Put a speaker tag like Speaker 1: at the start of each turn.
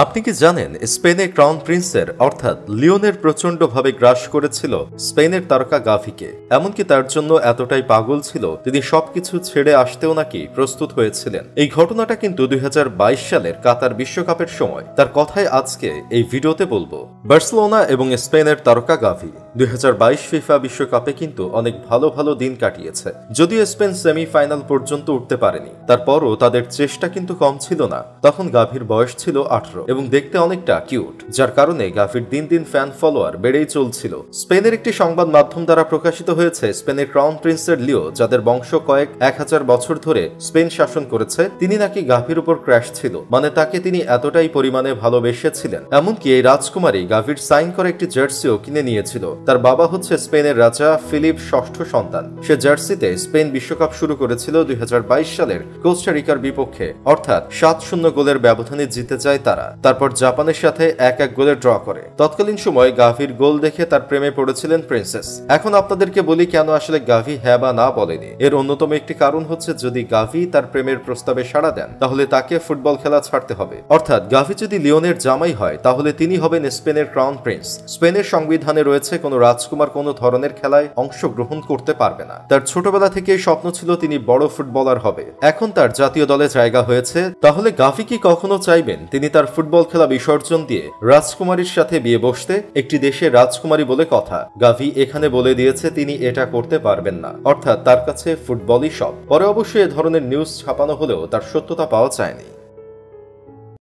Speaker 1: আপনি কি জানেন স্পেনে ক্রাউন প্রিন্সের অর্থাৎ লিওনের প্রচন্ডভাবে গ্রাস করেছিল স্পেনের তারকা গাভিকে। এমনকি তার জন্য এতটাই পাগল ছিল তিনি সবকিছু ছেড়ে আসতেও নাকি প্রস্তুত হয়েছিলেন। এই ঘটনাটা কিন্তু 2022 সালের কাতার বিশ্বকাপের সময়। তার কথাই আজকে এই ভিডিওতে বলবো। বার্সেলোনা এবং স্পেনের তারকা গাভি 2022 ফিফা বিশ্বকাপে কিন্তু অনেক ভালো ভালো দিন কাটিয়েছে। যদিও স্পেন সেমিফাইনাল পর্যন্ত উঠতে পারেনি, তারপরও তাদের চেষ্টা কিন্তু কম ছিল না। তখন গাভির বয়স ছিল 18 এবং দেখতে অনেকটা কিউট, যার কারণে গাভির দিন দিন ফ্যান ফলোয়ার বেড়েই চলছিল। স্পেনের একটি সংবাদ মাধ্যম দ্বারা প্রকাশিত হয়েছে স্পেনের ক্রাউন প্রিন্সের লিও, যাদের বংশ কয়েক 1000 বছর ধরে স্পেন শাসন করেছে, তিনি নাকি গাভির উপর ক্র্যাশ ছিল। মানে তাকে তিনি এতটাই পরিমাণে ভালোবেসেছিলেন, এমনকি এই রাজকুমারী গাভির সাইন করা একটি জার্সিও কিনে নিয়েছিল। তার বাবা হচ্ছে স্পেনের রাজা ফিলিপ ষষ্ঠ সন্তান। সে জার্সিতে স্পেন বিশ্বকাপ শুরু করেছিল 2022 সালের কোস্টারিকার বিপক্ষে, অর্থাৎ 7-0 গোলের ব্যবধানে জিতে যায় তারা। তারপর জাপানের সাথে 1-1 গোলে ড্র করে। তৎকালীন সময় গাভির গোল দেখে তার প্রেমে পড়েছিলেন প্রিন্সেস। এখন আপনাদেরকে বলি কেন আসলে গাভি হ্যাঁ বা না বলেনি। এর অন্যতম একটি কারণ হচ্ছে, যদি গাভি তার প্রেমের প্রস্তাবে সাড়া দেন তাহলে তাকে ফুটবল খেলা ছাড়তে হবে। অর্থাৎ গাভি যদি লিওনের জামাই হয় তাহলে তিনি হবেন স্পেনের ক্রাউন প্রিন্স। স্পেনের সংবিধানে রয়েছে কোনো রাজকুমার কোনো ধরনের খেলায় অংশগ্রহণ করতে পারবে না। তার ছোটবেলা থেকেই স্বপ্ন ছিল তিনি বড় ফুটবলার হবে। এখন তার জাতীয় দলে জায়গা হয়েছে, তাহলে গাভি কি কখনো চাইবেন তিনি তার ফুটবল খেলা বিসর্জন দিয়ে রাজকুমারীর সাথে বিয়ে বসতে? একটি দেশের রাজকুমারী বলে কথা। গাভি এখানে বলে দিয়েছে তিনি এটা করতে পারবেন না, অর্থাৎ তার কাছে ফুটবলই সব। পরে অবশ্যই এ ধরনের নিউজ ছাপানো হলেও তার সত্যতা পাওয়া যায়নি।